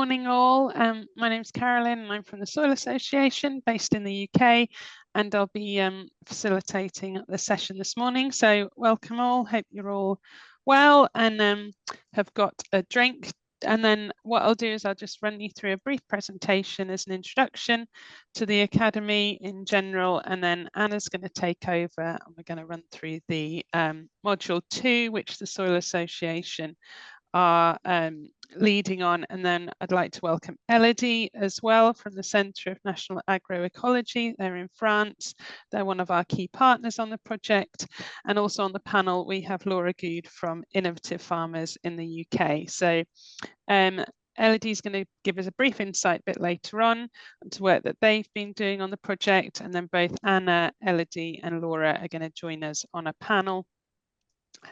morning all. My name's Carolyn and I'm from the Soil Association based in the UK, and I'll be facilitating the session this morning. So welcome all, hope you're all well and have got a drink. And then what I'll do is I'll just run you through a brief presentation as an introduction to the Academy in general, and then Anna's going to take over and we're going to run through the Module 2, which the Soil Association are leading on. And then I'd like to welcome Elodie as well from the Centre of National Agroecology. They're in France. They're one of our key partners on the project. And also on the panel, we have Laura Good from Innovative Farmers in the UK. So Elodie's going to give us a brief insight a bit later on into work that they've been doing on the project. And then both Anna, Elodie and Laura are going to join us on a panel.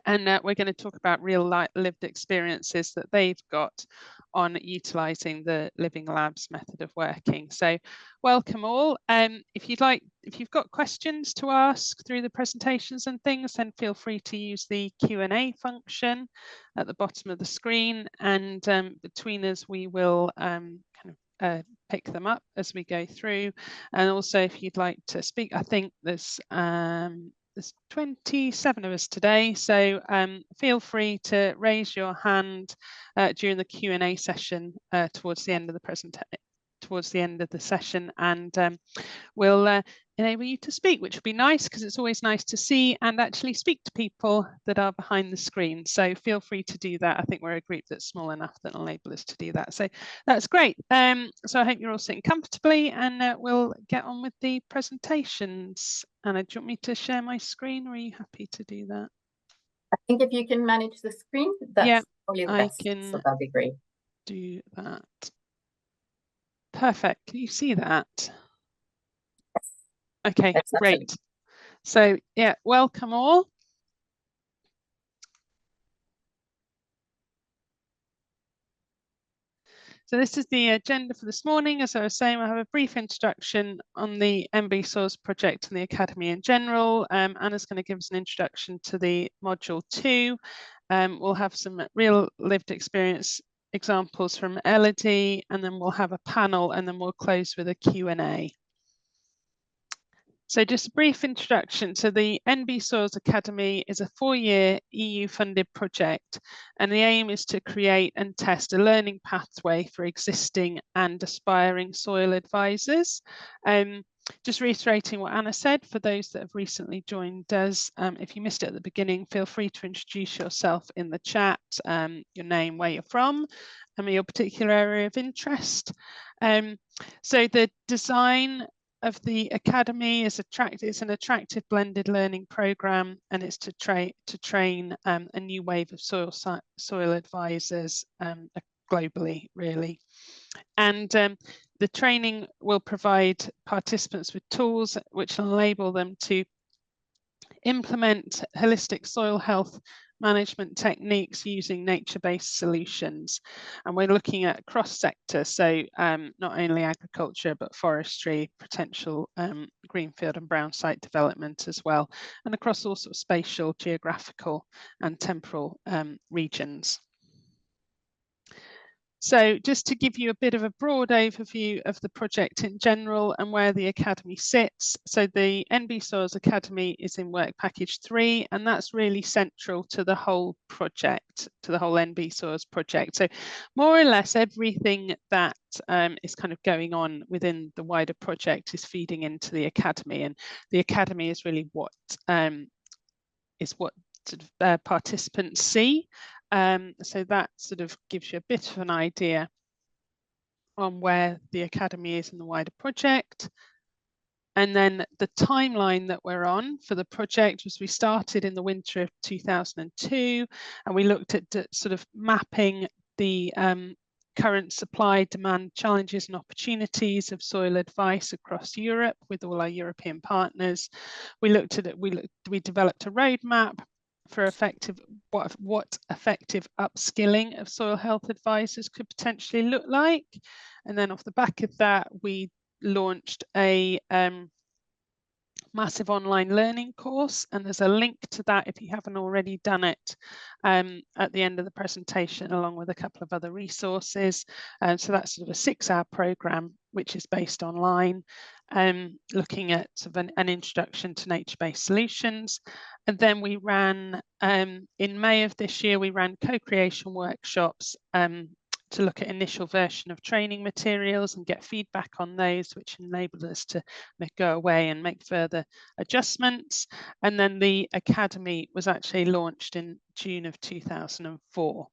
And we're going to talk about real lived experiences that they've got on utilising the Living Labs method of working. So welcome all. If you've got questions to ask through the presentations and things, then feel free to use the Q&A function at the bottom of the screen. And between us, we will pick them up as we go through. And also, if you'd like to speak, I think there's 27 of us today, so feel free to raise your hand during the Q&A session towards the end of the session, and we'll enable you to speak, which would be nice because it's always nice to see and actually speak to people that are behind the screen. So feel free to do that. I think we're a group that's small enough that will enable us to do that. So that's great. So I hope you're all sitting comfortably, and we'll get on with the presentations. Anna, do you want me to share my screen, or are you happy to do that? I think if you can manage the screen, that's probably the best. I can so that'd be great. Do that. Perfect. Can you see that? Okay, That's great. excellent. So yeah, welcome all. So this is the agenda for this morning. As I was saying, we'll have a brief introduction on the NBSOIL project and the Academy in general. Anna's going to give us an introduction to the Module 2. We'll have some real lived experience examples from Elodie, and then we'll have a panel, and then we'll close with a Q&A. So just a brief introduction. So the NBSOIL Academy is a 4-year EU-funded project, and the aim is to create and test a learning pathway for existing and aspiring soil advisors. Just reiterating what Anna said, for those that have recently joined us, if you missed it at the beginning, feel free to introduce yourself in the chat, your name, where you're from, and your particular area of interest. So the design of the Academy is it's an attractive blended learning program, and it's to train a new wave of soil advisors globally, really. And the training will provide participants with tools which will enable them to implement holistic soil health management techniques using nature-based solutions. And we're looking at cross-sector, so not only agriculture, but forestry, potential greenfield and brown site development as well, and across all sorts of spatial, geographical and temporal regions. So just to give you a bit of a broad overview of the project in general and where the Academy sits. So the NBSOIL Academy is in Work Package 3, and that's really central to the whole project, to the whole NBSOIL project. So more or less everything that is kind of going on within the wider project is feeding into the Academy, and the Academy is really what sort of participants see. So that sort of gives you a bit of an idea on where the Academy is in the wider project. And then the timeline that we're on for the project was we started in the winter of 2002, and we looked at sort of mapping the current supply, demand challenges and opportunities of soil advice across Europe with all our European partners. We looked at it, we developed a roadmap for what effective upskilling of soil health advisors could potentially look like. And then off the back of that, we launched a massive online learning course, and there's a link to that if you haven't already done it at the end of the presentation, along with a couple of other resources. So that's sort of a 6-hour program which is based online, looking at sort of an introduction to nature-based solutions. And then we ran in May of this year, we ran co-creation workshops to look at initial version of training materials and get feedback on those, which enabled us to go away and make further adjustments. And then the Academy was actually launched in June of 2004.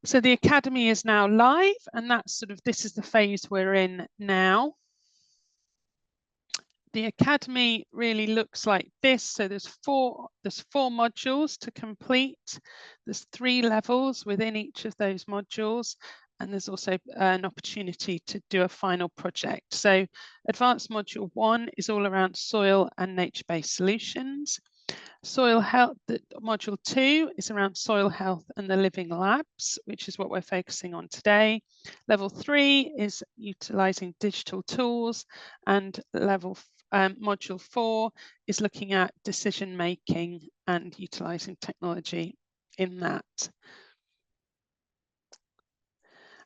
So the Academy is now live, and that's sort of, this is the phase we're in now. The Academy really looks like this. So there's four modules to complete. There's 3 levels within each of those modules, and there's also an opportunity to do a final project. So Advanced Module 1 is all around soil and nature-based solutions. Soil health, Module 2 is around soil health and the living labs, which is what we're focusing on today. Level 3 is utilising digital tools, and Module 4 is looking at decision making and utilising technology in that.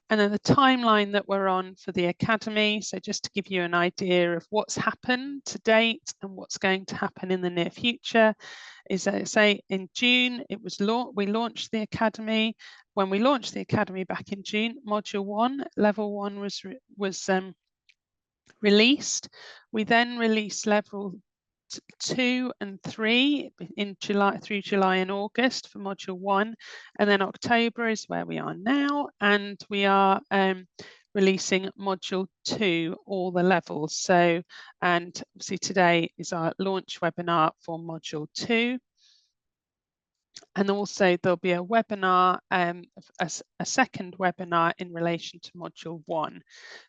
And then the timeline that we're on for the Academy, so just to give you an idea of what's happened to date and what's going to happen in the near future, is say in June, we launched the Academy. When we launched the Academy back in June, Module 1, Level 1 was released. We then released Level 2 and 3 in through July and August for Module 1, and then October is where we are now, and we are releasing Module 2, all the levels. So, and obviously today is our launch webinar for Module 2. And also there'll be a webinar, a second webinar in relation to Module 1.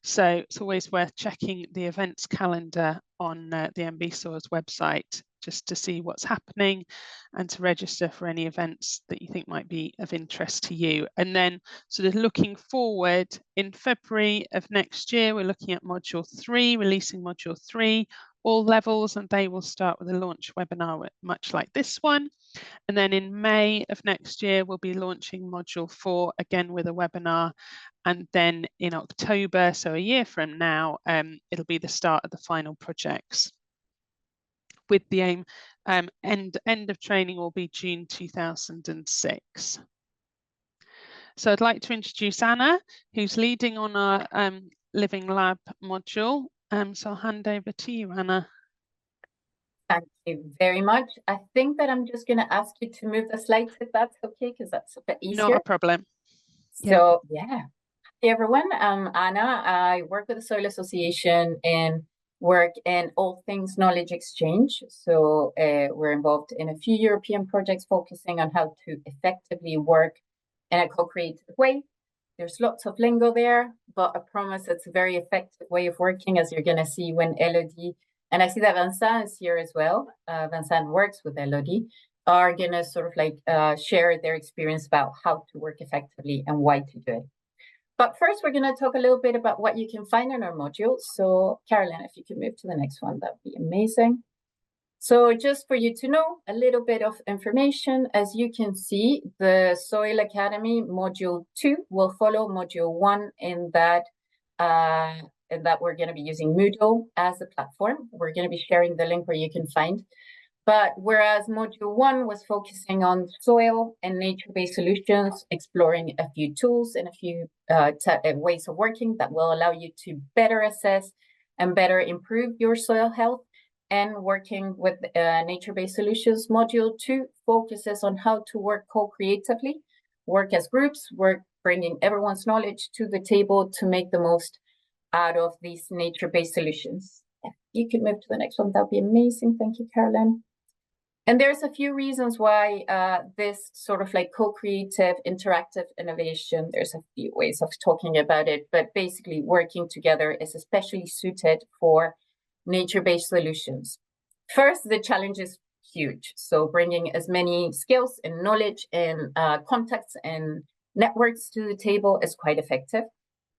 So it's always worth checking the events calendar on the NBSOIL's website just to see what's happening and to register for any events that you think might be of interest to you. And then sort of looking forward, in February of next year, we're looking at Module 3, releasing Module 3, all levels, and they will start with a launch webinar much like this one. And then in May of next year, we'll be launching Module 4, again with a webinar. And then in October, so a year from now, it'll be the start of the final projects, with the aim, end of training will be June 2006. So I'd like to introduce Anna, who's leading on our Living Lab module. So I'll hand over to you, Anna. Thank you very much. I think that I'm just going to ask you to move the slides if that's okay, because that's a bit easier. Not a problem. So yeah. Hey everyone, I'm Anna. I work with the Soil Association and work in all things knowledge exchange. So we're involved in a few European projects focusing on how to effectively work in a co-creative way. There's lots of lingo there, but I promise it's a very effective way of working, as you're going to see when Elodie, and I see that Vincent is here as well. Vincent works with Elodie, are going to sort of like share their experience about how to work effectively and why to do it. But first, we're going to talk a little bit about what you can find in our module. So Carolyn, if you could move to the next one, that'd be amazing. So just for you to know a little bit of information, as you can see, the Soil Academy Module 2 will follow Module 1 in that we're going to be using Moodle as a platform. We're going to be sharing the link where you can find. But whereas Module 1 was focusing on soil and nature-based solutions, exploring a few tools and a few ways of working that will allow you to better assess and better improve your soil health, and working with nature-based solutions, Module 2 focuses on how to work co-creatively, work as groups, work bringing everyone's knowledge to the table to make the most out of these nature-based solutions. If you could move to the next one, that would be amazing. Thank you, Carolyn. And there's a few reasons why this sort of like co-creative, interactive innovation, there's a few ways of talking about it, but basically working together is especially suited for nature-based solutions. First, the challenge is huge. So bringing as many skills and knowledge and contacts and networks to the table is quite effective.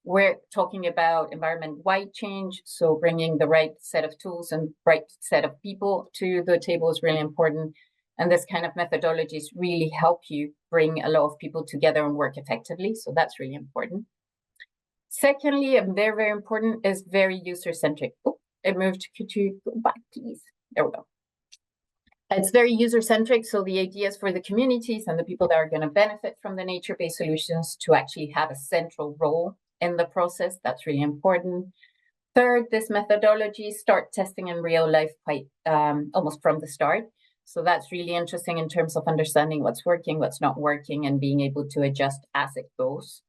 We're talking about environment-wide change, so bringing the right set of tools and right set of people to the table is really important. And this kind of methodologies really help you bring a lot of people together and work effectively. So that's really important. Secondly, and very, very important, is very user-centric. Oh, it moved. Could you go back, please? There we go. It's very user-centric, so the idea is for the communities and the people that are going to benefit from the nature-based solutions to actually have a central role in the process. That's really important. Third, this methodology start testing in real life quite almost from the start. So that's really interesting in terms of understanding what's working, what's not working, and being able to adjust as it goes.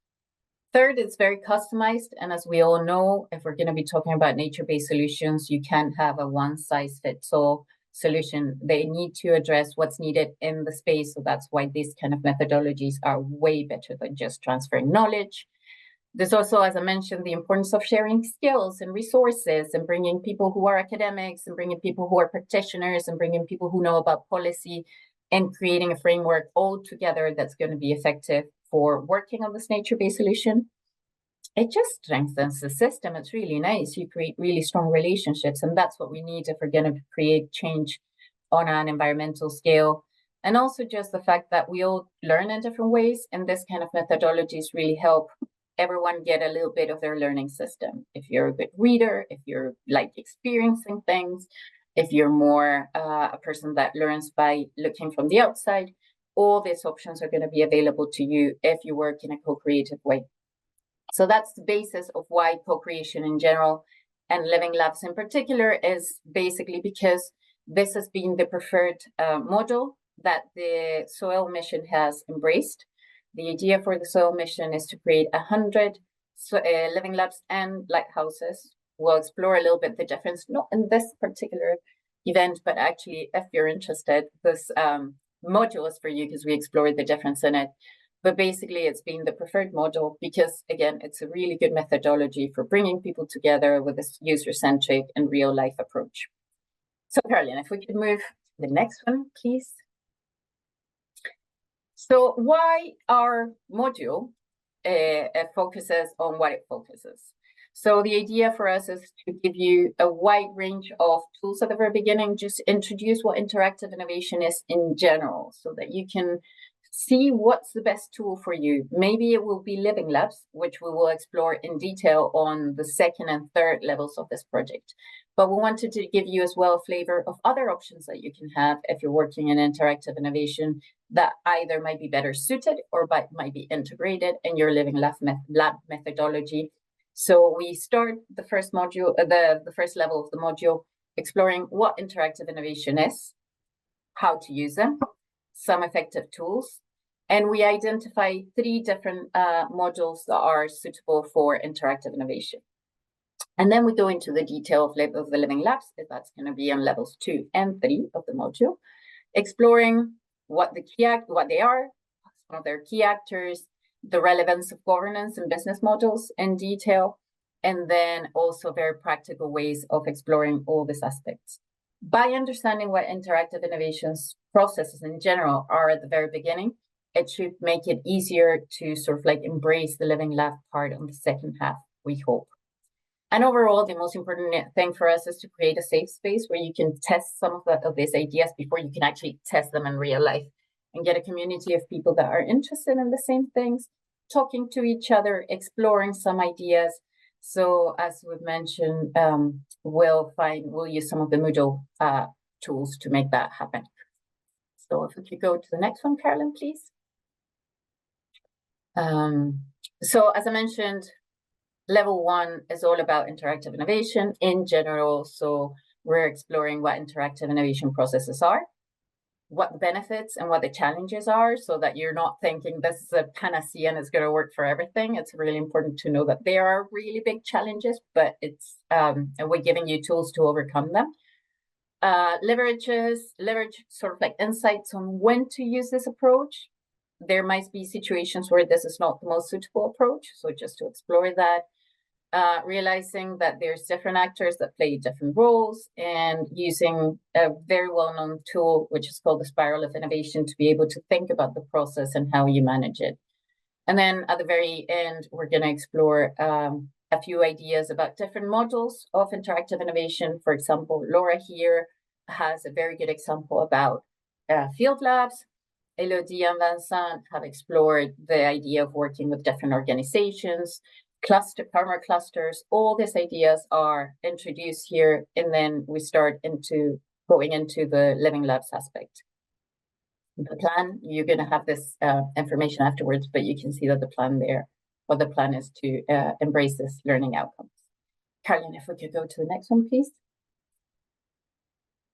Third, it's very customized. And as we all know, if we're going to be talking about nature-based solutions, you can't have a one-size-fits-all solution. They need to address what's needed in the space. So that's why these kind of methodologies are way better than just transferring knowledge. There's also, as I mentioned, the importance of sharing skills and resources and bringing people who are academics and bringing people who are practitioners and bringing people who know about policy and creating a framework all together that's going to be effective for working on this nature-based solution. It just strengthens the system. It's really nice. You create really strong relationships, and that's what we need if we're going to create change on an environmental scale. And also just the fact that we all learn in different ways, and this kind of methodologies really help everyone get a little bit of their learning system. If you're a good reader, if you're like experiencing things, if you're more a person that learns by looking from the outside, all these options are going to be available to you if you work in a co-creative way. So that's the basis of why co-creation in general and living labs in particular is basically because this has been the preferred model that the SOIL mission has embraced. The idea for the SOIL mission is to create 100 living labs and lighthouses. We'll explore a little bit the difference, not in this particular event, but actually, if you're interested, this module is for you because we explored the difference in it. But basically, it's been the preferred model because, again, it's a really good methodology for bringing people together with this user-centric and real-life approach. So, Caroline, if we could move to the next one, please. So why our module focuses on what it focuses? So the idea for us is to give you a wide range of tools at the very beginning, just introduce what interactive innovation is in general so that you can see what's the best tool for you. Maybe it will be living labs, which we will explore in detail on the second and third levels of this project. But we wanted to give you as well a flavor of other options that you can have if you're working in interactive innovation that either might be better suited or might be integrated in your living lab methodology. So we start the first module, the first level of the module, exploring what interactive innovation is, how to use them, some effective tools, and we identify 3 different modules that are suitable for interactive innovation. And then we go into the detail of the living labs, if that's going to be on levels 2 and 3 of the module, exploring what they are, some of their key actors, the relevance of governance and business models in detail, and then also very practical ways of exploring all these aspects. By understanding what interactive innovations processes in general are at the very beginning, it should make it easier to sort of like embrace the living lab part on the second half, we hope. And overall, the most important thing for us is to create a safe space where you can test some of these ideas before you can actually test them in real life and get a community of people that are interested in the same things, talking to each other, exploring some ideas. So as we've mentioned, we'll use some of the Moodle tools to make that happen. So if we could go to the next one, Caroline, please. So as I mentioned, level 1 is all about interactive innovation in general. So we're exploring what interactive innovation processes are, what the benefits and what the challenges are, so that you're not thinking this is a panacea and it's going to work for everything. It's really important to know that there are really big challenges, but it's we're giving you tools to overcome them. Leverage sort of like insights on when to use this approach. There might be situations where this is not the most suitable approach, so just to explore that. Realizing that there's different actors that play different roles, and using a very well-known tool, which is called the spiral of innovation, to be able to think about the process and how you manage it. And then at the very end, we're going to explore a few ideas about different models of interactive innovation. For example, Laura here has a very good example about field labs. Elodie and Vincent have explored the idea of working with different organizations, farmer clusters. All these ideas are introduced here, and then we start going into the living labs aspect. The plan, you're going to have this information afterwards, but you can see that the plan there, what the plan is to embrace this learning outcomes. Caroline, if we could go to the next one, please.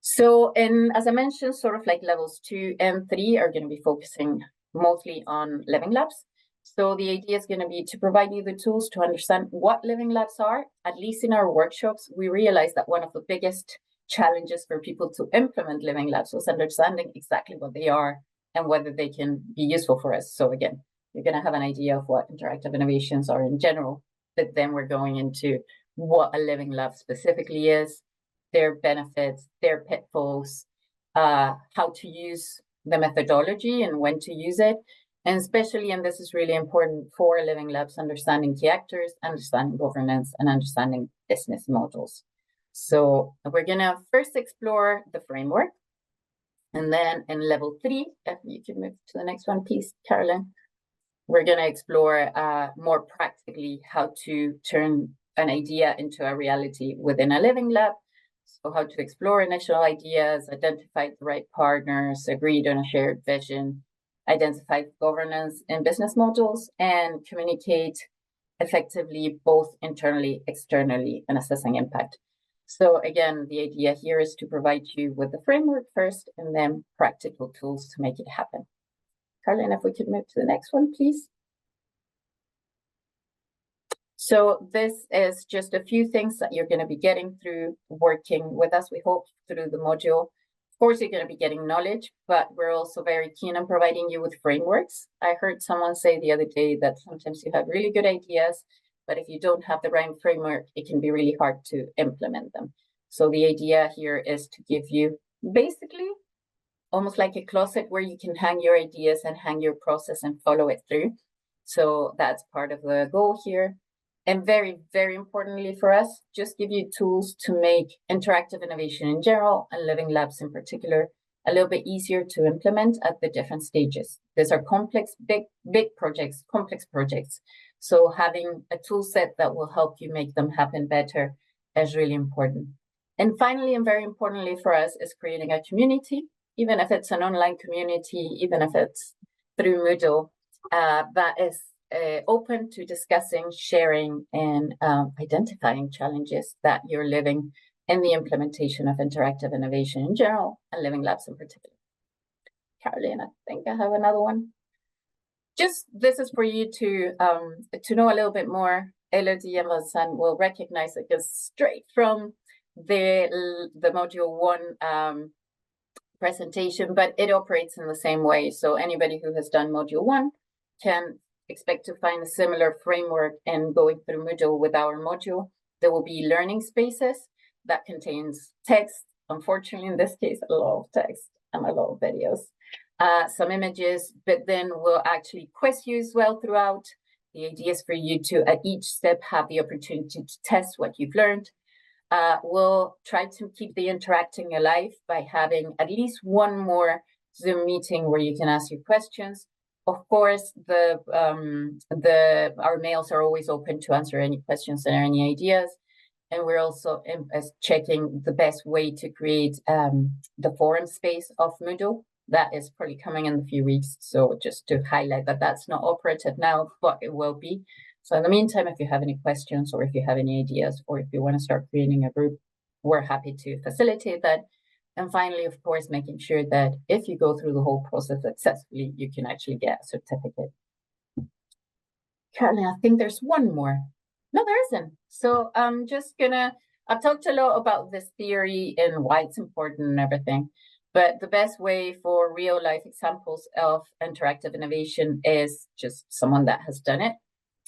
So, as I mentioned, sort of like levels 2 and 3 are going to be focusing mostly on living labs. So the idea is going to be to provide you the tools to understand what living labs are. At least in our workshops, we realized that one of the biggest challenges for people to implement living labs was understanding exactly what they are and whether they can be useful for us. So again, you're going to have an idea of what interactive innovations are in general, but then we're going into what a living lab specifically is, their benefits, their pitfalls, how to use the methodology and when to use it. And especially, and this is really important for living labs, understanding key actors, understanding governance, and understanding business models. So we're going to first explore the framework. And then in level 3, if you can move to the next one, please, Caroline, we're going to explore more practically how to turn an idea into a reality within a living lab. So how to explore initial ideas, identify the right partners, agreed on a shared vision, identify governance and business models, and communicate effectively both internally, externally, and assessing impact. So again, the idea here is to provide you with the framework first and then practical tools to make it happen. Caroline, if we could move to the next one, please. So this is just a few things that you're going to be getting through working with us, we hope, through the module. Of course, you're going to be getting knowledge, but we're also very keen on providing you with frameworks. I heard someone say the other day that sometimes you have really good ideas, but if you don't have the right framework, it can be really hard to implement them. So the idea here is to give you basically almost like a closet where you can hang your ideas and hang your process and follow it through. So that's part of the goal here. And very, very importantly for us, just give you tools to make interactive innovation in general and living labs in particular a little bit easier to implement at the different stages. These are complex, big projects, complex projects. So having a tool set that will help you make them happen better is really important. And finally, and very importantly for us, is creating a community, even if it's an online community, even if it's through Moodle, that is open to discussing, sharing, and identifying challenges that you're living in the implementation of interactive innovation in general and living labs in particular. Caroline, I think I have another one. Just this is for you to know a little bit more. Elodie and Vincent will recognize it goes straight from the module 1 presentation, but it operates in the same way. So anybody who has done module 1 can expect to find a similar framework and going through Moodle with our module. There will be learning spaces that contains text, unfortunately in this case, a lot of text and a lot of videos, some images, but then we'll actually quiz you as well throughout. The idea is for you to, at each step, have the opportunity to test what you've learned. We'll try to keep the interacting alive by having at least one more Zoom meeting where you can ask your questions. Of course, our mails are always open to answer any questions and any ideas. And we're also checking the best way to create the forum space of Moodle. That is probably coming in a few weeks. So just to highlight that that's not operative now, but it will be. So in the meantime, if you have any questions or if you have any ideas or if you want to start creating a group, we're happy to facilitate that. And finally, of course, making sure that if you go through the whole process successfully, you can actually get a certificate. Caroline, I think there's one more. No, there isn't. So I'm just I've talked a lot about this theory and why it's important and everything. But the best way for real life examples of interactive innovation is just someone that has done it.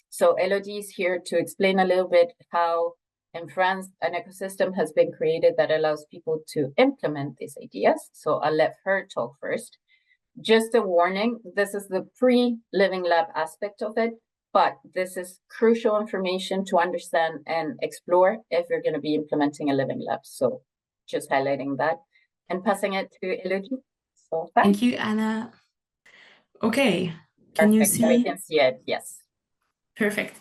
So Elodie is here to explain a little bit how in France, an ecosystem has been created that allows people to implement these ideas. So I'll let her talk first. Just a warning, this is the pre-living lab aspect of it, but this is crucial information to understand and explore if you're going to be implementing a living lab. So just highlighting that and passing it to Elodie. So thank you, Anna. Okay, can you see? We can see it, yes. Perfect.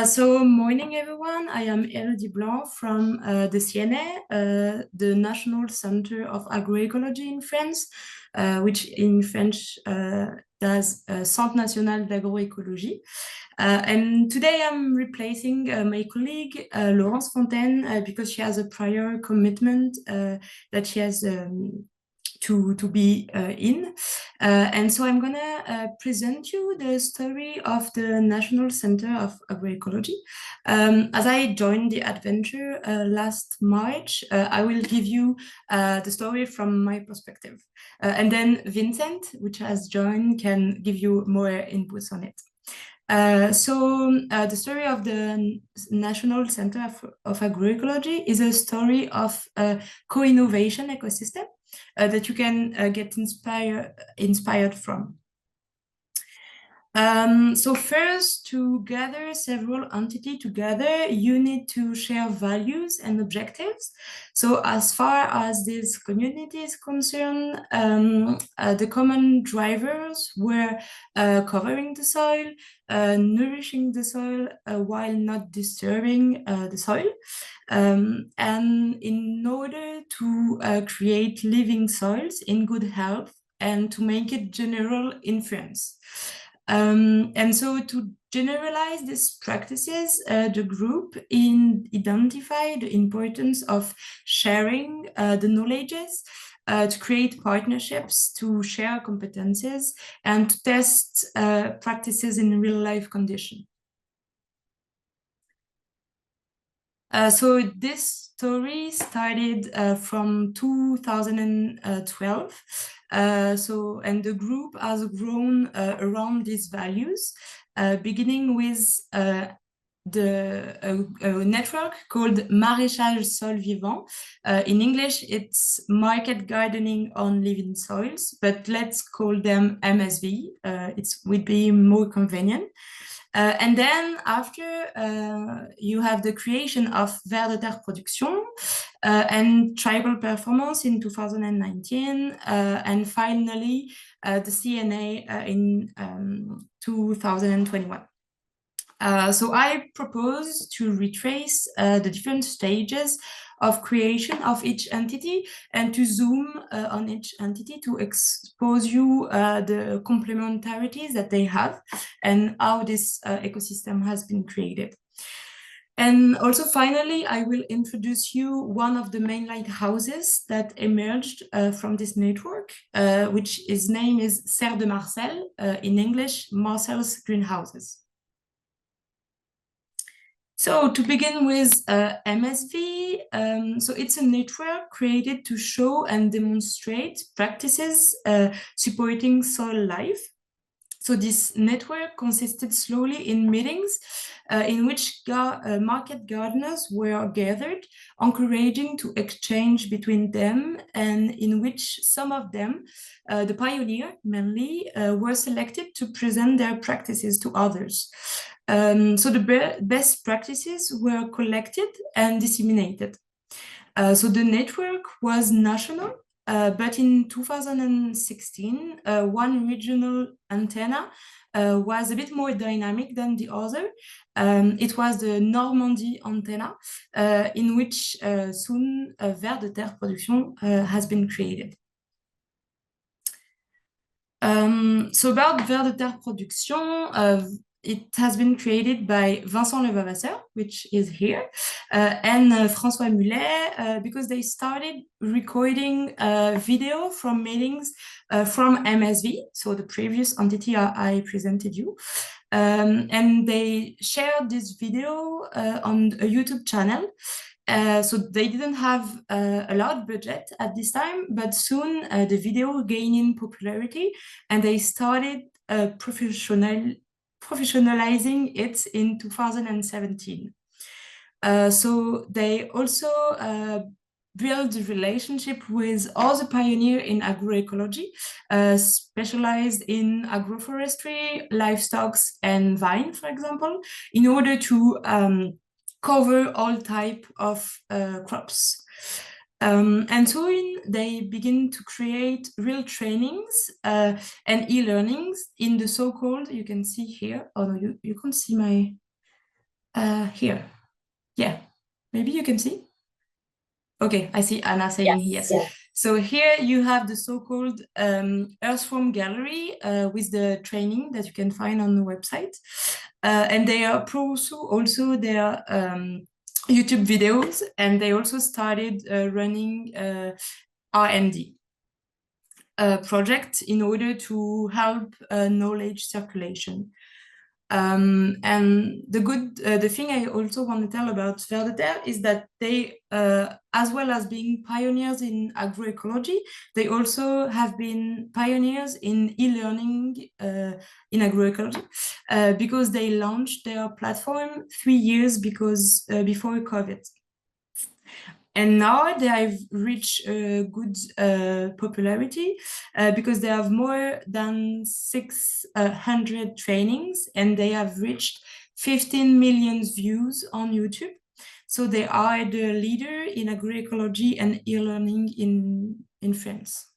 So morning, everyone. I am Elodie Blanc from the CNA, the National Center of Agroecology in France, which in French does Centre National d'Agroécologie. And today I'm replacing my colleague, Laurence Fontaine, because she has a prior commitment that she has to be in. And so I'm gonna present you the story of the National Center of Agroecology. As I joined the adventure last March, I will give you the story from my perspective. And then Vincent, which has joined, can give you more inputs on it. So the story of the National Center of Agroecology is a story of a co-innovation ecosystem that you can get inspired from. So first, to gather several entities together, you need to share values and objectives. So as far as this community is concerned, the common drivers were covering the soil, nourishing the soil while not disturbing the soil. And in order to create living soils in good health and to make it general influence. And so to generalize these practices, the group identified the importance of sharing the knowledges, to create partnerships, to share competences, and to test practices in real-life conditions. So this story started from 2012. And the group has grown around these values, beginning with a network called Maraîchage Sol Vivant. In English, it's Market Gardening on Living Soils, but let's call them MSV. It would be more convenient. And then after, you have the creation of Vers de Terre Production and Tribal Performance in 2019, and finally the CNA in 2021. So I propose to retrace the different stages of creation of each entity and to zoom on each entity to expose you the complementarities that they have and how this ecosystem has been created. And also, finally, I will introduce you one of the main lighthouses that emerged from this network, which his name is Serre de Marcel, in English, Marcel's Greenhouses. So to begin with MSV, so it's a network created to show and demonstrate practices supporting soil life. So this network consisted slowly in meetings in which market gardeners were gathered, encouraging to exchange between them, and in which some of them, the pioneer mainly, were selected to present their practices to others. So the best practices were collected and disseminated. So the network was national, but in 2016, one regional antenna was a bit more dynamic than the other. It was the Normandy antenna, in which soon Vers de Terre Production has been created. So about Vers de Terre Production, it has been created by Vincent Levavasseur, which is here, and François Mulet, because they started recording video from meetings from MSV, so the previous entity I presented you. And they shared this video on a YouTube channel. So they didn't have a large budget at this time, but soon the video gained popularity and they started professionalizing it in 2017. So they also build a relationship with other pioneers in agroecology, specialized in agroforestry, livestock, and vine, for example, in order to cover all type of crops. And so they begin to create real trainings and e-learnings in the so-called, you can see here, oh no, you can't see my, here. Yeah, maybe you can see. Okay, I see Anna saying yes. So here you have the so-called Earthworm Gallery with the training that you can find on the website. And they are also their YouTube videos, and they also started running R&D project in order to help knowledge circulation. And the thing I also want to tell about Vers de Terre is that they, as well as being pioneers in agroecology, they also have been pioneers in e-learning in agroecology because they launched their platform 3 years before COVID. And now they have reached good popularity because they have more than 600 trainings, and they have reached 15 million views on YouTube. So they are the leader in agroecology and e-learning in France.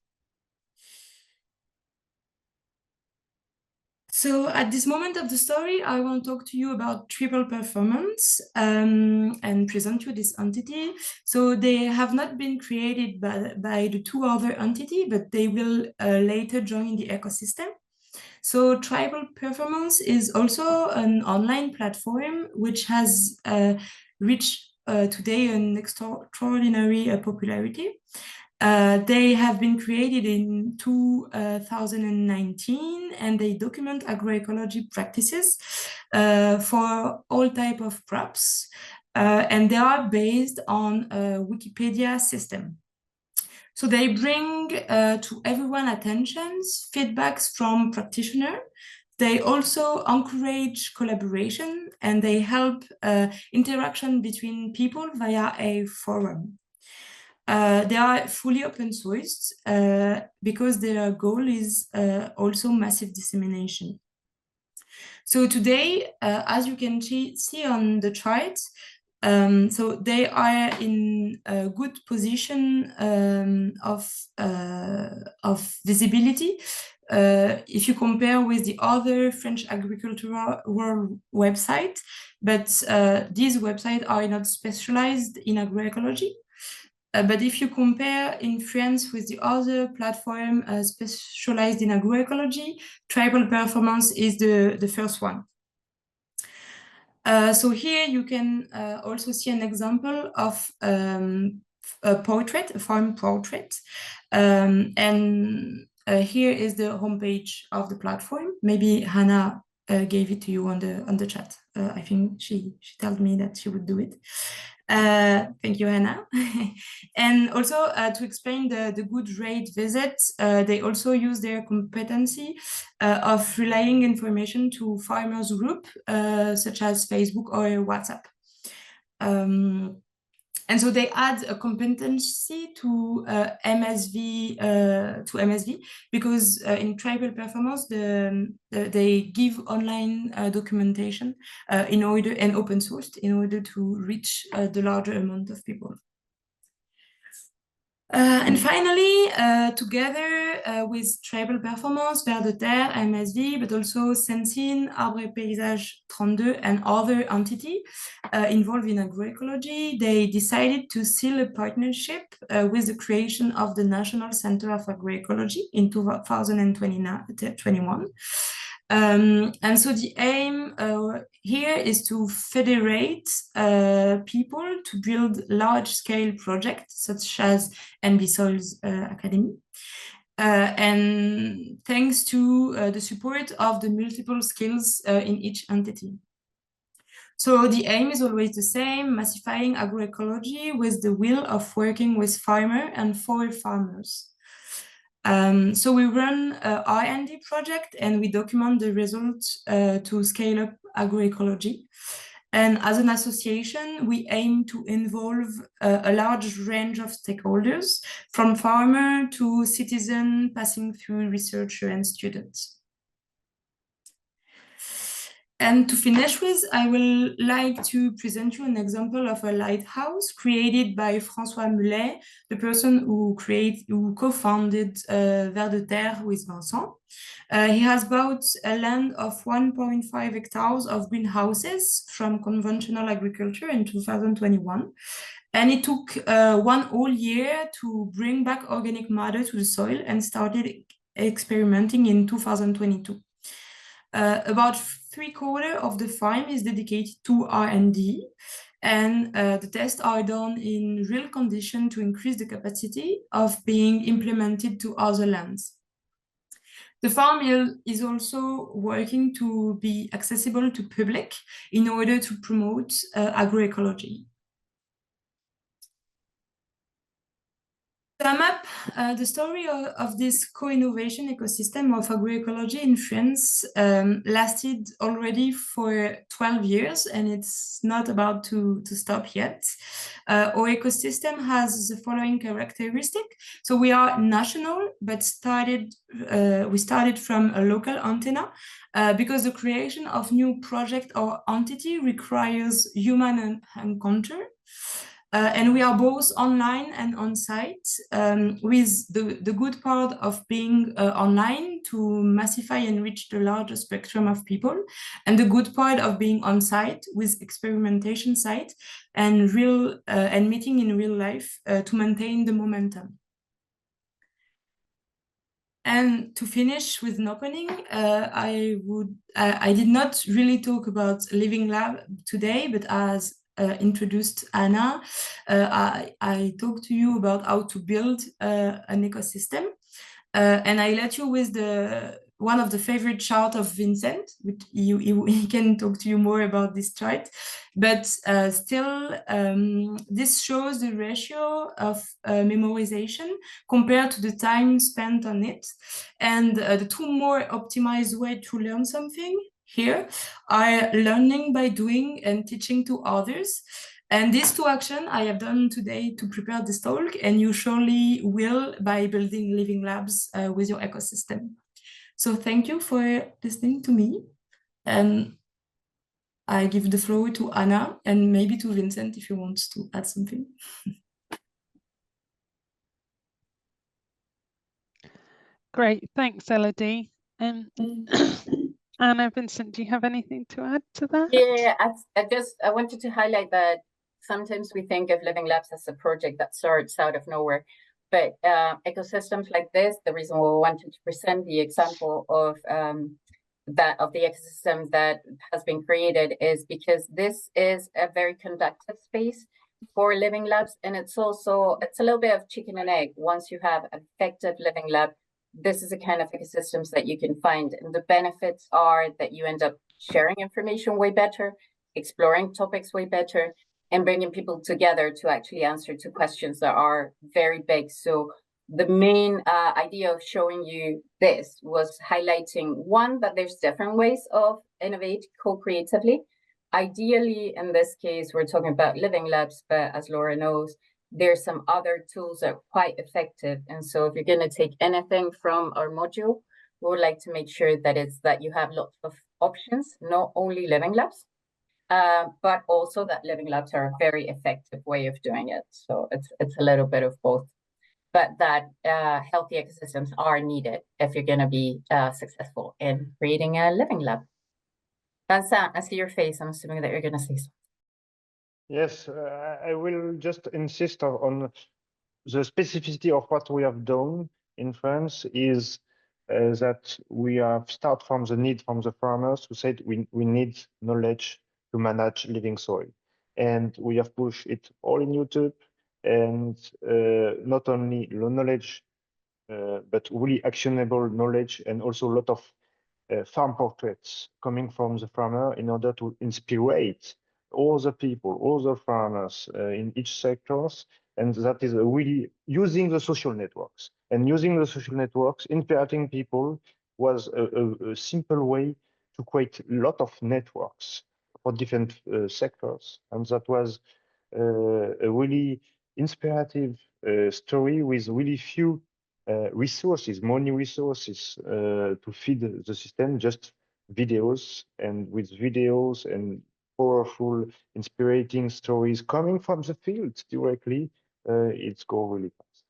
So at this moment of the story, I want to talk to you about triple performance and present you this entity. So they have not been created by the 2 other entities, but they will later join the ecosystem. So Tribal Performance is also an online platform which has reached today an extraordinary popularity. They have been created in 2019, and they document agroecology practices for all type of crops, and they are based on a Wikipedia system. So they bring to everyone attentions, feedbacks from practitioners. They also encourage collaboration, and they help interaction between people via a forum. They are fully open sourced because their goal is also massive dissemination. So today, as you can see on the chart, so they are in a good position of visibility. If you compare with the other French agricultural world website, but these websites are not specialized in agroecology. But if you compare in France with the other platform specialized in agroecology, Tribal Performance is the first one. So here you can also see an example of a portrait, a farm portrait. And here is the homepage of the platform. Maybe Hannah gave it to you on the chat. I think she told me that she would do it. Thank you, Hannah. And also to explain the good rate visits, they also use their competency of relaying information to farmers group, such as Facebook or WhatsApp. And so they add a competency to MSV because in Tribal Performance they give online documentation in order and open sourced in order to reach the larger amount of people. And finally, together with Tribal Performance, Vers de Terre, MSV, but also Sensine, Arbre et Paysage 32, and other entities involved in agroecology, they decided to seal a partnership with the creation of the National Center of Agroecology in 2021. And so the aim here is to federate people to build large-scale projects such as NBSOIL Academy. And thanks to the support of the multiple skills in each entity. So the aim is always the same, massifying agroecology with the will of working with farmers and for farmers. So we run a R&D project, and we document the results to scale up agroecology. And as an association, we aim to involve a large range of stakeholders, from farmer to citizen, passing through researcher and students. And to finish with, I will like to present you an example of a lighthouse created by François Mullet, the person who co-founded Ver de Terre with Vincent. He has bought a land of 1.5 hectares of greenhouses from conventional agriculture in 2021. And it took 1 whole year to bring back organic matter to the soil and started experimenting in 2022. About 3/4 of the farm is dedicated to R&D, and the tests are done in real condition to increase the capacity of being implemented to other lands. The farm is also working to be accessible to public in order to promote agroecology. To sum up, the story of this co-innovation ecosystem of agroecology in France lasted already for 12 years, and it's not about to stop yet. Our ecosystem has the following characteristic. So we are national, but we started from a local antenna because the creation of new project or entity requires human encounter. And we are both online and on-site, with the good part of being online to massify and reach the larger spectrum of people, and the good part of being on-site with experimentation site and meeting in real life to maintain the momentum. And to finish with an opening, I did not really talk about Living Lab today, but as introduced Anna, I talked to you about how to build an ecosystem, and I let you with one of the favorite chart of Vincent, which he can talk to you more about this chart, but still this shows the ratio of memorization compared to the time spent on it, and the two more optimized way to learn something here are learning by doing and teaching to others. And these two actions I have done today to prepare this talk, and you surely will by building living labs with your ecosystem. So thank you for listening to me. And I give the floor to Anna and maybe to Vincent if you want to add something. Great, thanks, Elodie. Anna, Vincent, do you have anything to add to that? Yeah, I wanted to highlight that sometimes we think of Living Labs as a project that starts out of nowhere, but ecosystems like this, the reason why we wanted to present the example of the ecosystem that has been created is because this is a very conducive space for Living Labs, and it's a little bit of chicken and egg. Once you have effective Living Lab, this is the kind of ecosystems that you can find. And the benefits are that you end up sharing information way better, exploring topics way better, and bringing people together to actually answer to questions that are very big. So the main idea of showing you this was highlighting, one, that there's different ways of innovate co-creatively. Ideally, in this case, we're talking about Living Labs, but as Laura knows, there's some other tools that are quite effective. And so if you're going to take anything from our module, we would like to make sure that you have lots of options, not only Living Labs, but also that Living Labs are a very effective way of doing it. So it's a little bit of both, but that healthy ecosystems are needed if you're going to be successful in creating a Living Lab. Vincent, I see your face. I'm assuming that you're going to say something. Yes, I will just insist on the specificity of what we have done in France is that we have start from the need from the farmers who said we need knowledge to manage living soil. And we have pushed it all in YouTube, and not only low knowledge, but really actionable knowledge, and also a lot of farm portraits coming from the farmer in order to inspire all the people, all the farmers in each sectors. And that is really using the social networks. And using the social networks, inspiring people was a simple way to create a lot of networks for different sectors. And that was a really inspirative story with really few resources, money resources to feed the system, just videos, and with videos and powerful, inspiring stories coming from the field directly, it's go really fast.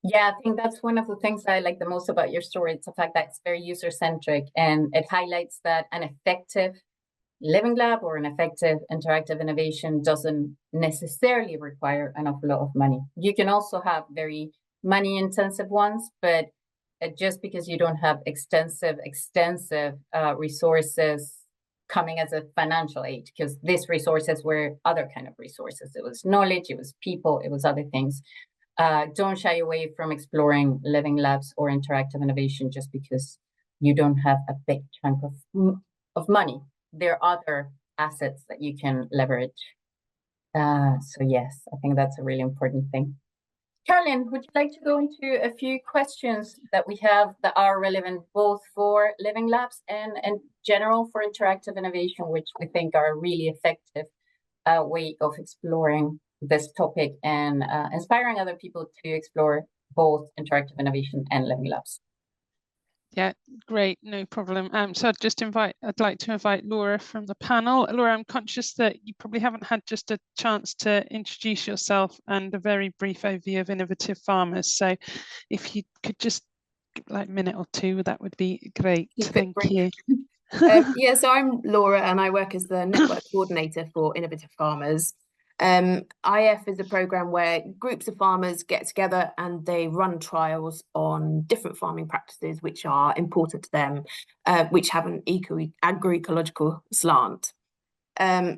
Yeah, I think that's one of the things I like the most about your story. It's the fact that it's very user-centric, and it highlights that an effective living lab or an effective interactive innovation doesn't necessarily require an awful lot of money. You can also have very money-intensive ones, but just because you don't have extensive resources coming as a financial aid, because these resources were other kind of resources. It was knowledge, it was people, it was other things. Don't shy away from exploring living labs or interactive innovation just because you don't have a big chunk of money. There are other assets that you can leverage. So yes, I think that's a really important thing. Caroline, would you like to go into a few questions that we have that are relevant both for living labs and in general for interactive innovation, which we think are a really effective way of exploring this topic and inspiring other people to explore both interactive innovation and living labs? Yeah, great, no problem. So I'd like to invite Laura from the panel. Laura, I'm conscious that you probably haven't had just a chance to introduce yourself and a very brief overview of Innovative Farmers. So if you could just like a minute or two, that would be great. Thank you. Yeah, so I'm Laura and I work as the network coordinator for Innovative Farmers. IF is a program where groups of farmers get together and they run trials on different farming practices which are important to them, which have an agroecological slant.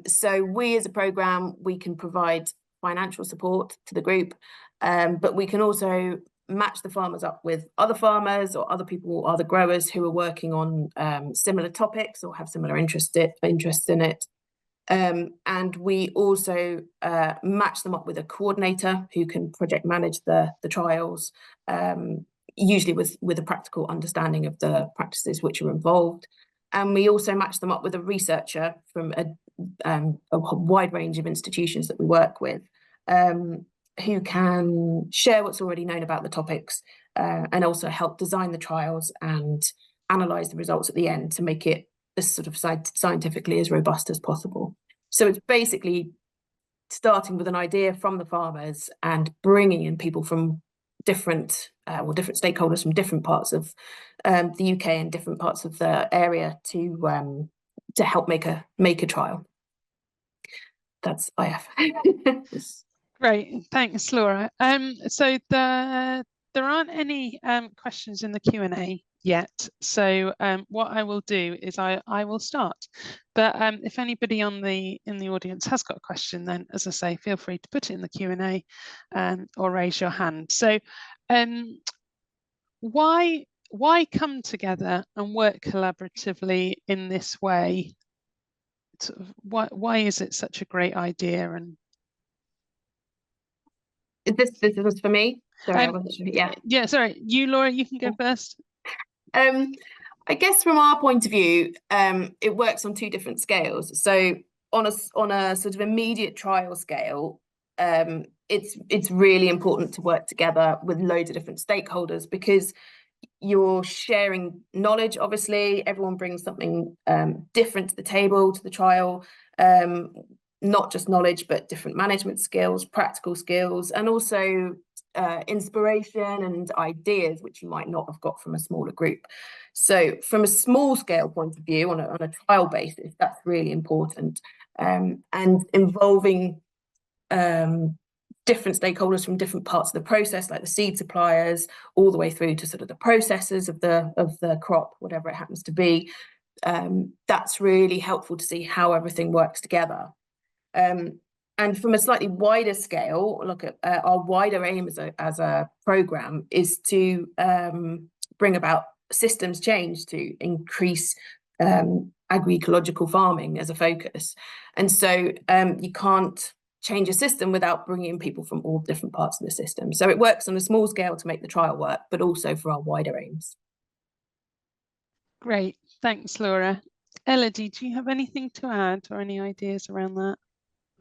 So we as a program, we can provide financial support to the group, but we can also match the farmers up with other farmers or other people, other growers who are working on similar topics or have similar interests in it. And we also match them up with a coordinator who can project manage the trials, usually with a practical understanding of the practices which are involved. And we also match them up with a researcher from a wide range of institutions that we work with, who can share what's already known about the topics and also help design the trials and analyze the results at the end to make it as sort of scientifically as robust as possible. So it's basically starting with an idea from the farmers and bringing in people from different stakeholders from different parts of the UK and different parts of the area to help make a trial. That's IF. Great, thanks, Laura. So there aren't any questions in the Q&A yet. So what I will do is I will start. But if anybody in the audience has got a question, then as I say, feel free to put it in the Q&A or raise your hand. So why come together and work collaboratively in this way? Sort of, why is it such a great idea? And this is for me. Sorry, I wasn't sure. Yeah, sorry. You, Laura, you can go first. I guess from our point of view, it works on two different scales. So on a sort of immediate trial scale, it's really important to work together with loads of different stakeholders because you're sharing knowledge. Obviously, everyone brings something different to the table, to the trial. Not just knowledge, but different management skills, practical skills, and also inspiration and ideas which you might not have got from a smaller group. So from a small scale point of view, on a trial basis, that's really important. And involving different stakeholders from different parts of the process, like the seed suppliers, all the way through to sort of the processors of the crop, whatever it happens to be. That's really helpful to see how everything works together. And from a slightly wider scale, look at our wider aim as a program is to bring about systems change to increase agroecological farming as a focus. And so you can't change a system without bringing in people from all different parts of the system. So it works on a small scale to make the trial work, but also for our wider aims. Great, thanks, Laura. Elodie, do you have anything to add or any ideas around that?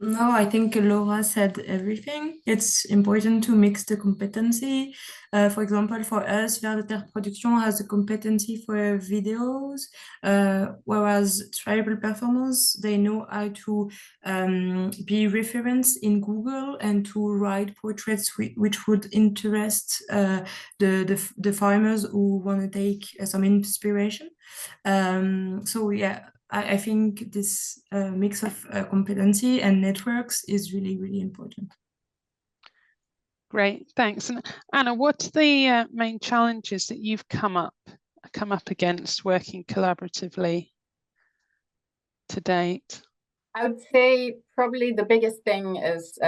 No, I think Laura said everything. It's important to mix the competency. For example, for us, Vers de Terre Production has a competency for videos, whereas tribal performers, they know how to be referenced in Google and to write portraits which would interest the farmers who want to take some inspiration. So yeah, I think this mix of competency and networks is really, really important. Great, thanks. And Anna, what's the main challenges that you've come up against working collaboratively to date? I would say probably the biggest thing is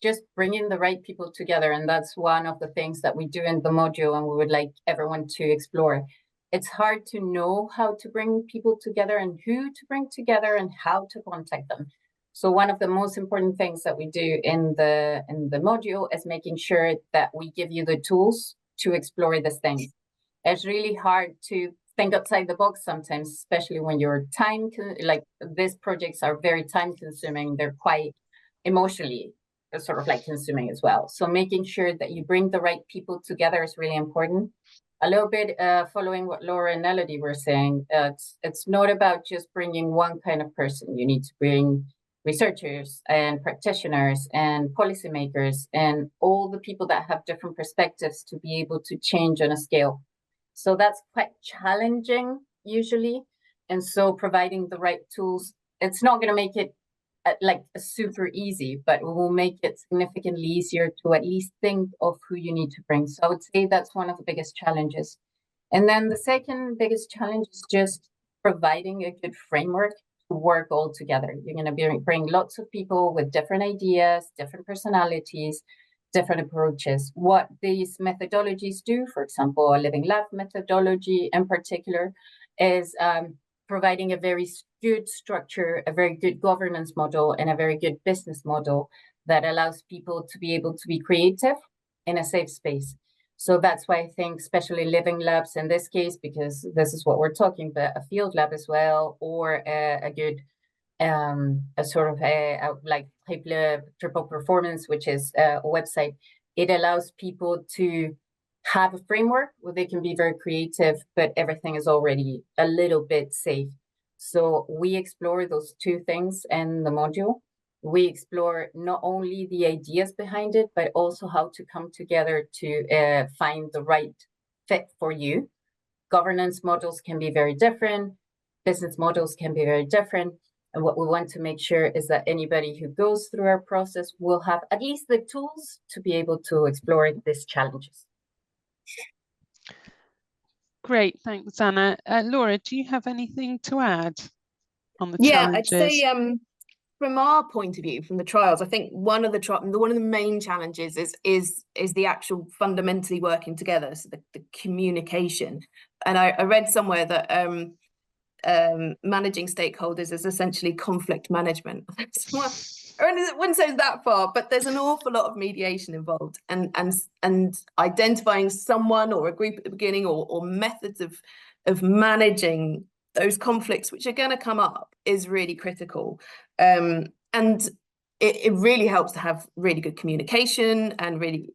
just bringing the right people together. And that's one of the things that we do in the module and we would like everyone to explore. It's hard to know how to bring people together and who to bring together and how to contact them. So one of the most important things that we do in the module is making sure that we give you the tools to explore these things. It's really hard to think outside the box sometimes, especially when you're like these projects are very time consuming. They're quite emotionally sort of like consuming as well. So making sure that you bring the right people together is really important. A little bit following what Laura and Elodie were saying, it's not about just bringing one kind of person. You need to bring researchers and practitioners and policymakers and all the people that have different perspectives to be able to change on a scale. So that's quite challenging usually. And so providing the right tools, it's not going to make it like super easy, but it will make it significantly easier to at least think of who you need to bring. So I would say that's one of the biggest challenges. And then the second biggest challenge is just providing a good framework to work all together. You're going to bring lots of people with different ideas, different personalities, different approaches. What these methodologies do, for example, a living lab methodology in particular, is providing a very good structure, a very good governance model, and a very good business model that allows people to be able to be creative in a safe space. So that's why I think especially living labs in this case, because this is what we're talking about, a field lab as well, or a good a sort of like triple performance, which is a website. It allows people to have a framework where they can be very creative, but everything is already a little bit safe. So we explore those two things in the module. We explore not only the ideas behind it, but also how to come together to find the right fit for you. Governance models can be very different. Business models can be very different. And what we want to make sure is that anybody who goes through our process will have at least the tools to be able to explore these challenges. Great, thanks, Anna. Laura, do you have anything to add on the challenges? I'd say from our point of view, from the trials, I think one of the main challenges is the actual fundamentally working together, so the communication. And I read somewhere that managing stakeholders is essentially conflict management. I wouldn't say it's that far, but there's an awful lot of mediation involved, and identifying someone or a group at the beginning, or methods of managing those conflicts which are going to come up is really critical. And it really helps to have really good communication and really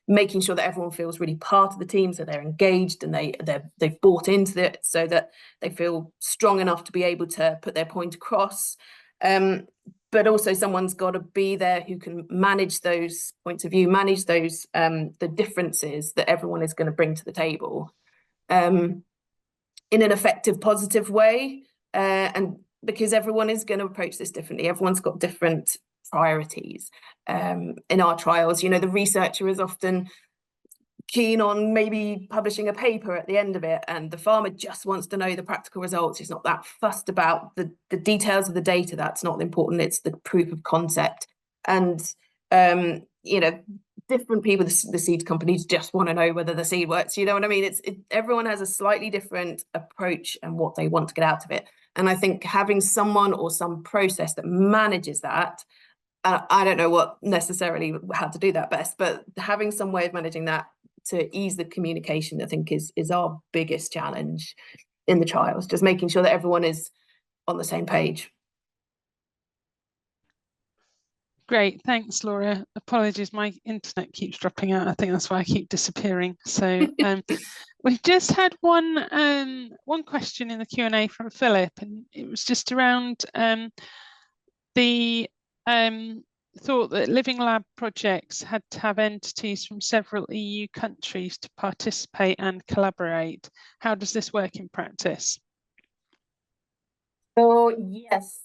making sure that everyone feels really part of the team, so they're engaged and they've bought into it, so that they feel strong enough to be able to put their point across. But also someone's got to be there who can manage those points of view, manage those the differences that everyone is going to bring to the table in an effective, positive way. And because everyone is going to approach this differently, everyone's got different priorities. In our trials, the researcher is often keen on maybe publishing a paper at the end of it, and the farmer just wants to know the practical results. He's not that fussed about the details of the data. That's not important. It's the proof of concept. And different people, the seed companies just want to know whether the seed works. You know what I mean? Everyone has a slightly different approach and what they want to get out of it. And I think having someone or some process that manages that, I don't know what necessarily how to do that best, but having some way of managing that to ease the communication, I think is our biggest challenge. in the trials, just making sure that everyone is on the same page. Great, thanks, Laura. Apologies, my internet keeps dropping out. I think that's why I keep disappearing. So we've just had one question in the Q&A from Philip, and it was just around the thought that Living Lab projects had to have entities from several EU countries to participate and collaborate. How does this work in practice? So yes,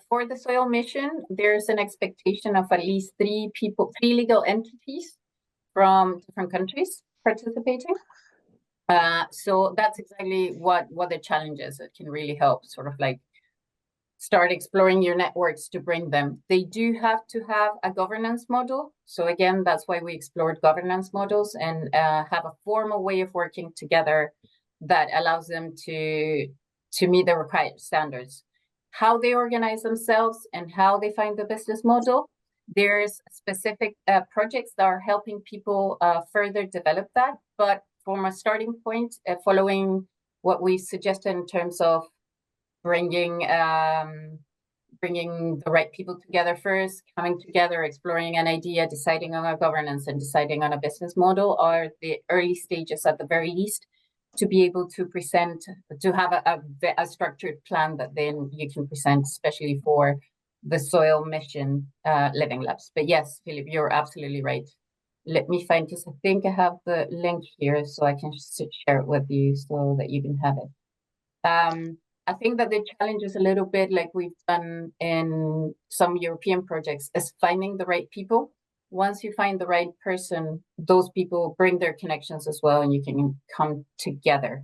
for the soil mission, there's an expectation of at least three legal entities from different countries participating. So that's exactly what the challenge is. It can really help sort of like start exploring your networks to bring them. They do have to have a governance model. So again, that's why we explored governance models and have a formal way of working together that allows them to meet the required standards. How they organize themselves and how they find the business model, there's specific projects that are helping people further develop that. But from a starting point, following what we suggested in terms of bringing the right people together first, coming together, exploring an idea, deciding on a governance and deciding on a business model are the early stages at the very least to be able to present, to have a structured plan that then you can present, especially for the soil mission Living Labs. But yes, Philip, you're absolutely right. Let me find, because I think I have the link here so I can share it with you so that you can have it. I think that the challenge is a little bit like we've done in some European projects is finding the right people. Once you find the right person, those people bring their connections as well, and you can come together.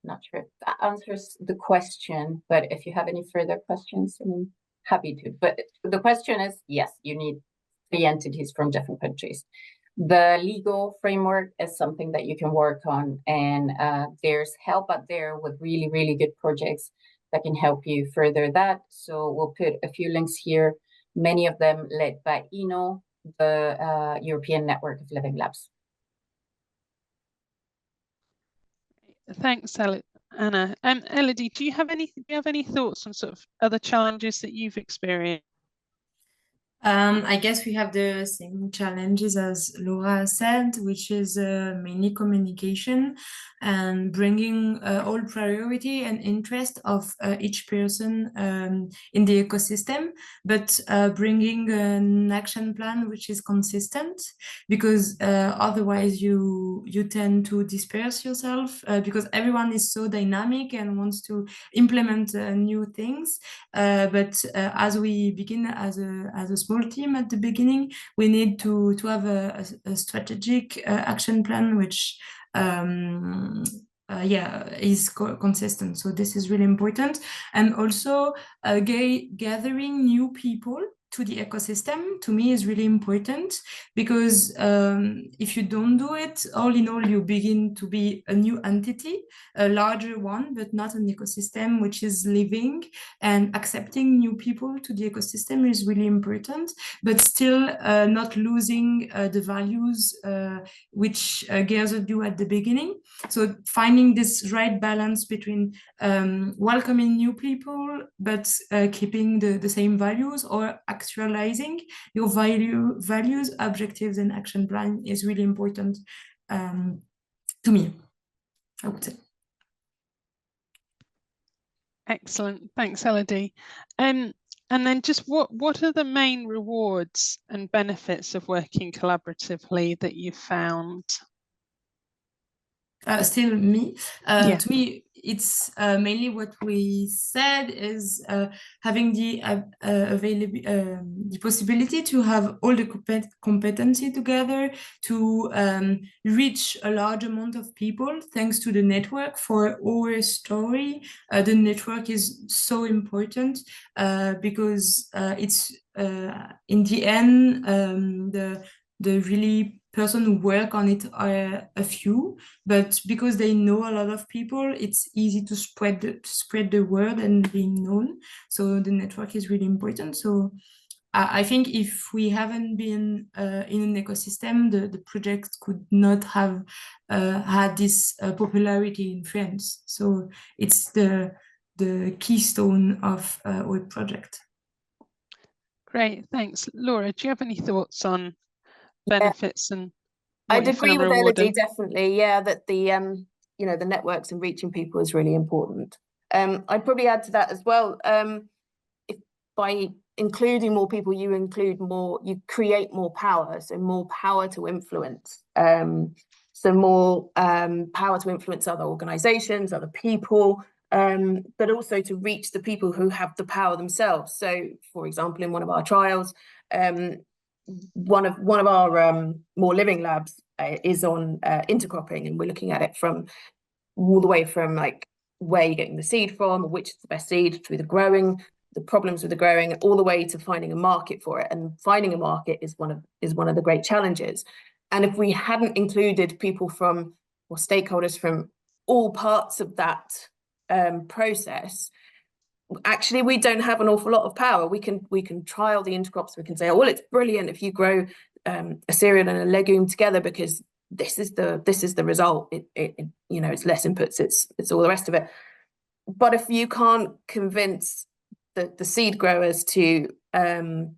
Not sure if that answers the question, but if you have any further questions, I'm happy to. But the question is, yes, you need 3 entities from different countries. The legal framework is something that you can work on, and there's help out there with really, really good projects that can help you further that. So we'll put a few links here, many of them led by ENO, the European Network of Living Labs. Thanks, Anna. Elodie, do you have any thoughts on sort of other challenges that you've experienced? I guess we have the same challenges as Laura said, which is mainly communication and bringing all priority and interest of each person in the ecosystem, but bringing an action plan which is consistent, because otherwise you tend to disperse yourself because everyone is so dynamic and wants to implement new things. But as we begin as a small team at the beginning, we need to have a strategic action plan which is consistent. So this is really important. And also gathering new people to the ecosystem, to me, is really important, because if you don't do it, all in all, you begin to be a new entity, a larger one, but not an ecosystem which is living. And accepting new people to the ecosystem is really important, but still not losing the values which gathered you at the beginning. So finding this right balance between welcoming new people, but keeping the same values, or actualizing your values, objectives, and action plan is really important to me, I would say. Excellent, thanks, Elodie. And then just what are the main rewards and benefits of working collaboratively that you've found? Still me. Yeah. To me, it's mainly what we said is having the possibility to have all the competency together to reach a large amount of people thanks to the network. For our story, the network is so important because it's in the end the really person who work on it are a few, but because they know a lot of people, it's easy to spread the word and being known. So the network is really important. So I think if we haven't been in an ecosystem, the project could not have had this popularity in France. So it's the keystone of our project. Great, thanks. Laura, do you have any thoughts on benefits and I'd what you agree found with rewarding? Elodie, definitely. Yeah, that the you know, the networks and reaching people is really important. I'd probably add to that as well. If by including more people, you create more power, so more power to influence. So more power to influence other organizations, other people, but also to reach the people who have the power themselves. So, for example, in one of our trials, one of our more living labs is on intercropping, and we're looking at it from all the way from like where you're getting the seed from, which is the best seed, through the growing, the problems with the growing, all the way to finding a market for it. And finding a market is one of the great challenges. And if we hadn't included people from, or stakeholders from all parts of that process, actually we don't have an awful lot of power. We can trial the intercrops. We can say, oh, well, it's brilliant if you grow a cereal and a legume together, because this is the result. It you know, it's less inputs, it's all the rest of it. But if you can't convince the seed growers to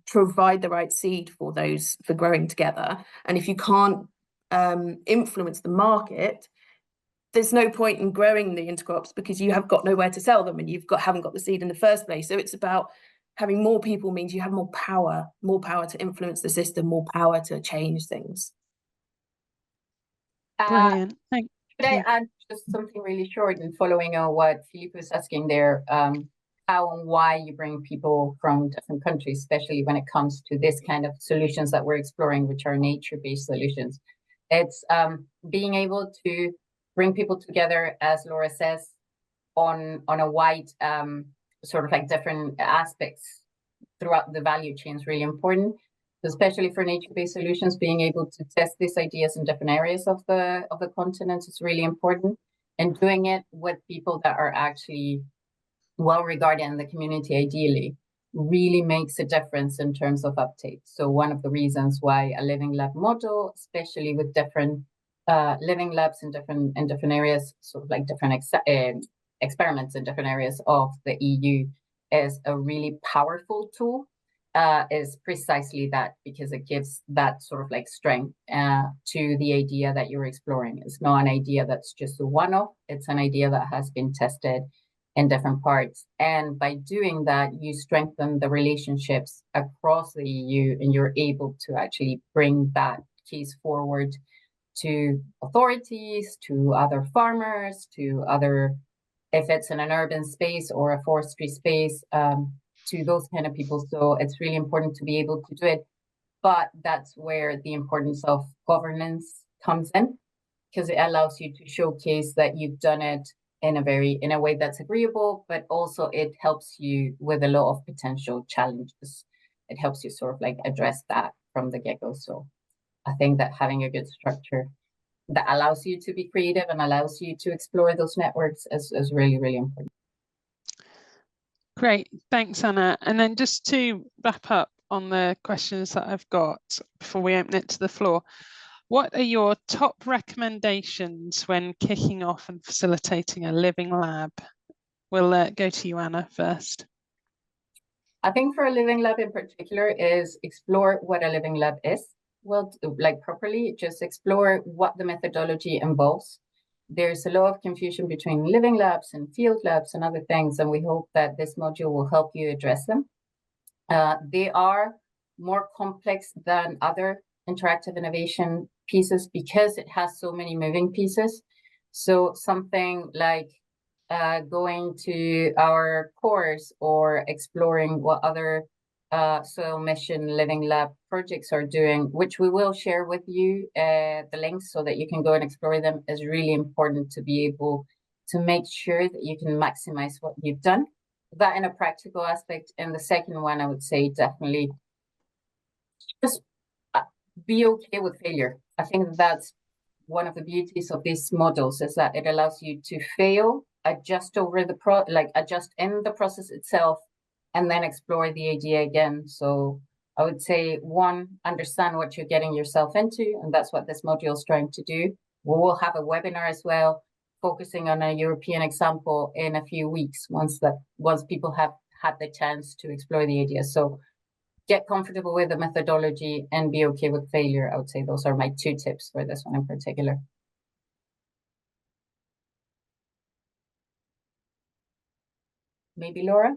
provide the right seed for growing together, and if you can't influence the market, there's no point in growing the intercrops, because you have got nowhere to sell them, and haven't got the seed in the first place. So it's about having more people means you have more power to influence the system, more power to change things. Brilliant. Thank Could I you. add just something really short and following on what Philippe was asking there, how and why you bring people from different countries, especially when it comes to this kind of solutions that we're exploring, which are nature-based solutions. It's being able to bring people together, as Laura says, on a wide sort of like different aspects throughout the value chain is really important. Especially for nature-based solutions, being able to test these ideas in different areas of the continent is really important, and doing it with people that are actually well regarded in the community, ideally, really makes a difference in terms of uptake. So one of the reasons why a living lab model, especially with different living labs in different areas, sort of like different experiments in different areas of the EU, is a really powerful tool. Is precisely that, because it gives that sort of like strength to the idea that you're exploring. It's not an idea that's just a one-off, it's an idea that has been tested in different parts. And by doing that, you strengthen the relationships across the EU, and you're able to actually bring that case forward to authorities, to other farmers, to other, if it's in an urban space or a forestry space, to those kind of people. So it's really important to be able to do it. But that's where the importance of governance comes in, because it allows you to showcase that you've done it in a way that's agreeable, but also it helps you with a lot of potential challenges. It helps you sort of like address that from the get-go. So I think that having a good structure that allows you to be creative and allows you to explore those networks is really, really important. Great, thanks, Anna. And then just to wrap up on the questions that I've got before we open it to the floor, what are your top recommendations when kicking off and facilitating a living lab? We'll go to you, Anna, first. I think for a living lab in particular is explore what a living lab is. Well, like properly, just explore what the methodology involves. There's a lot of confusion between living labs and field labs and other things, and we hope that this module will help you address them. They are more complex than other interactive innovation pieces because it has so many moving pieces. So something like going to our course or exploring what other soil mission living lab projects are doing, which we will share with you the links so that you can go and explore them, is really important to be able to make sure that you can maximize what you've done. That in a practical aspect. And the second one, I would say definitely just be okay with failure. I think that's one of the beauties of these models, is that it allows you to fail, adjust over the adjust in the process itself, and then explore the idea again. So I would say, one, understand what you're getting yourself into, and that's what this module is trying to do. We will have a webinar as well, focusing on a European example in a few weeks, once people have had the chance to explore the idea. So get comfortable with the methodology and be okay with failure. I would say those are my 2 tips for this one in particular. Maybe Laura?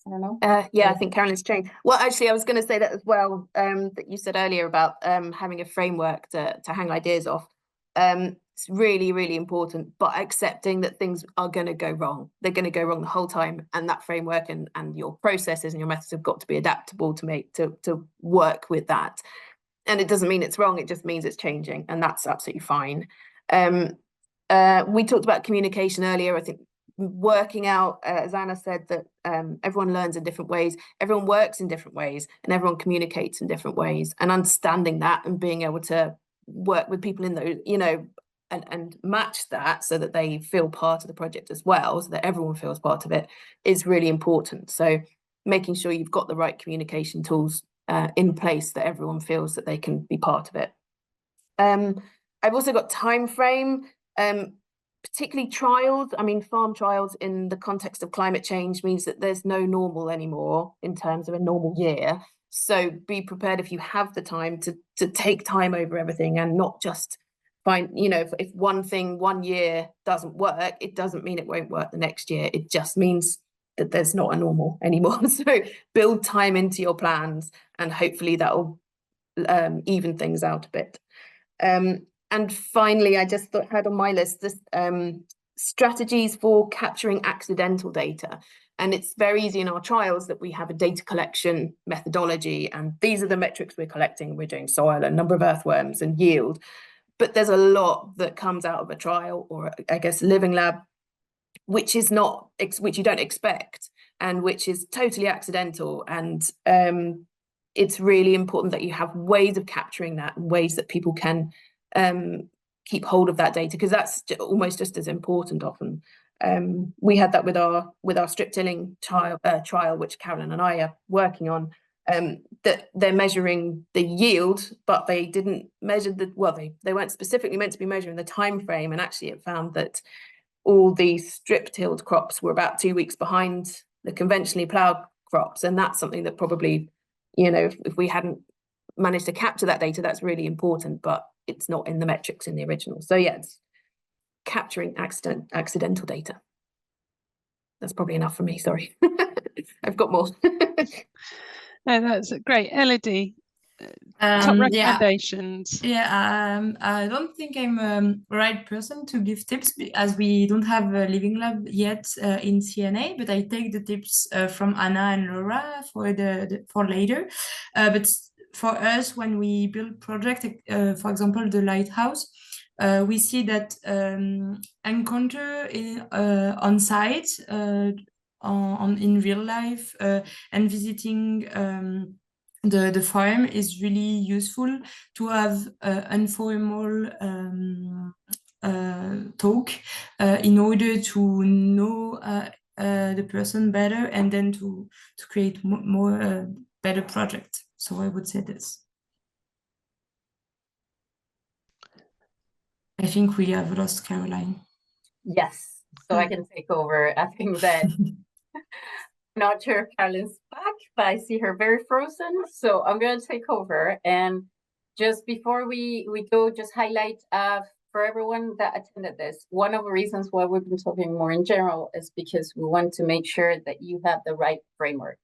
I don't know. Yeah, I think Carolyn's changed. Well, actually, I was going to say that as well, that you said earlier about having a framework to hang ideas off. It's really, really important, but accepting that things are going to go wrong. They're going to go wrong the whole time, and that framework and your processes and your methods have got to be adaptable to work with that. And it doesn't mean it's wrong, it just means it's changing, and that's absolutely fine. We talked about communication earlier. I think working out, as Anna said, that everyone learns in different ways, everyone works in different ways, and everyone communicates in different ways, and understanding that and being able to work with people in those, you know, and match that so that they feel part of the project as well, so that everyone feels part of it, is really important. So making sure you've got the right communication tools in place that everyone feels that they can be part of it. I've also got time frame, particularly trials. I mean, farm trials in the context of climate change means that there's no normal anymore in terms of a normal year. So be prepared, if you have the time, to take time over everything, and not just find, you know, if one thing one year doesn't work, it doesn't mean it won't work the next year. It just means that there's not a normal anymore. So build time into your plans, and hopefully that will even things out a bit. And finally, I just had on my list this strategies for capturing accidental data. And it's very easy in our trials that we have a data collection methodology, and these are the metrics we're collecting. We're doing soil and number of earthworms and yield. But there's a lot that comes out of a trial, or I guess living lab, which you don't expect, and which is totally accidental. And it's really important that you have ways of capturing that, and ways that people can keep hold of that data, because that's almost just as important often. We had that with our strip tilling trial, which Carolyn and I are working on, that they're measuring the yield, but they didn't measure they weren't specifically meant to be measuring the time frame, and actually it found that all the strip tilled crops were about 2 weeks behind the conventionally ploughed crops. And that's something that probably, you know, if we hadn't managed to capture that data, that's really important, but it's not in the metrics in the original. So yeah, it's capturing accidental data. That's probably enough for me, sorry. I've got more. No, that's great. Elodie, top recommendations. I don't think I'm the right person to give tips, as we don't have a living lab yet in CNA, but I take the tips from Anna and Laura for for later. But for us, when we build project, for example, the lighthouse, we see that encounter on site, in real life, and visiting the farm is really useful to have informal talk in order to know the person better, and then to create more better project. So I would say this. I think we have lost Caroline. Yes, so I can take over. I think that not sure if Carolyn's back, but I see her very frozen. So I'm going to take over. And just before we go, just highlight for everyone that attended this, one of the reasons why we've been talking more in general is because we want to make sure that you have the right framework.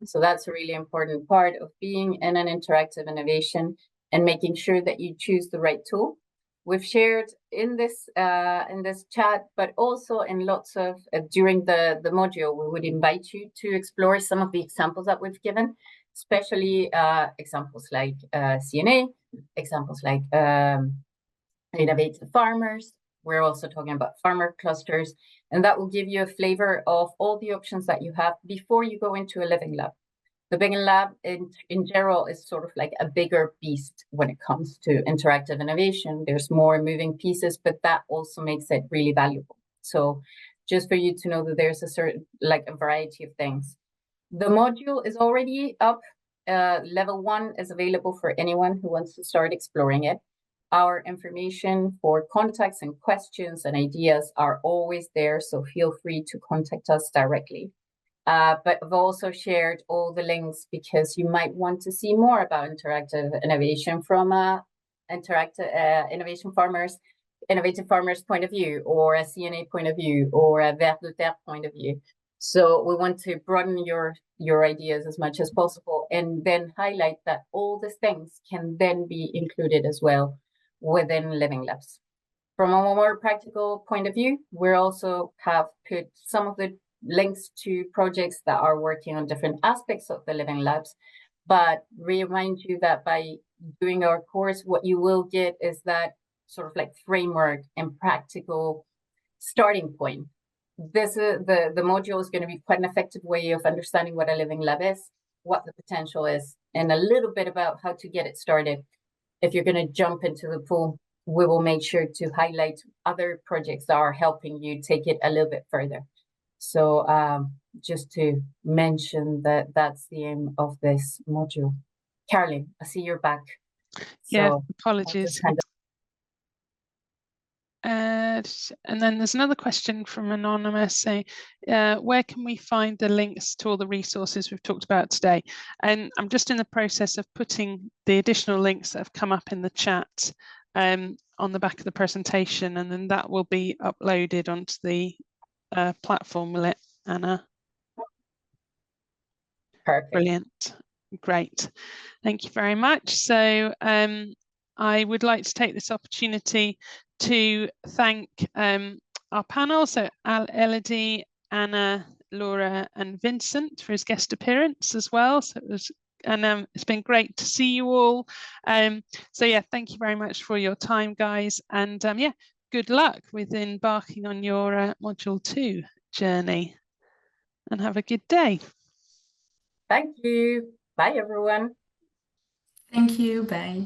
So that's a really important part of being in an interactive innovation, and making sure that you choose the right tool. We've shared in this chat, but also in lots of during the module, we would invite you to explore some of the examples that we've given, especially examples like CNA, examples like Innovative Farmers. We're also talking about farmer clusters, and that will give you a flavor of all the options that you have before you go into a living lab. The Big Lab in general is sort of like a bigger beast when it comes to interactive innovation. There's more moving pieces, but that also makes it really valuable. So just for you to know that there's a certain, like a variety of things. The module is already up level 1 is available for anyone who wants to start exploring it. Our information for contacts and questions and ideas are always there, so feel free to contact us directly. But I've also shared all the links because you might want to see more about interactive innovation from innovative farmers point of view, or a CNA point of view, or a Vert de Terre point of view. So we want to broaden your ideas as much as possible, and then highlight that all these things can then be included as well within Living Labs. From a more practical point of view, we also have put some of the links to projects that are working on different aspects of the Living Labs, but remind you that by doing our course, what you will get is that sort of like framework and practical starting point. This is the module is going to be quite an effective way of understanding what a Living Lab is, what the potential is, and a little bit about how to get it started. If you're going to jump into the pool, we will make sure to highlight other projects that are helping you take it a little bit further. So just to mention that that's the aim of this module. Caroline, I see you're back. Yeah, so apologies. And then there's another question from Anonymous saying, where can we find the links to all the resources we've talked about today? And I'm just in the process of putting the additional links that have come up in the chat on the back of the presentation, and then that will be uploaded onto the platform, will it, Anna? Perfect. Brilliant. Great. Thank you very much. So I would like to take this opportunity to thank our panel, so Elodie, Anna, Laura and Vincent for his guest appearance as well. So it was, and it's been great to see you all. So yeah, thank you very much for your time, guys. And yeah, good luck with embarking on your Module 2 journey, and have a good day. Thank you. Bye, everyone. Thank you. Bye.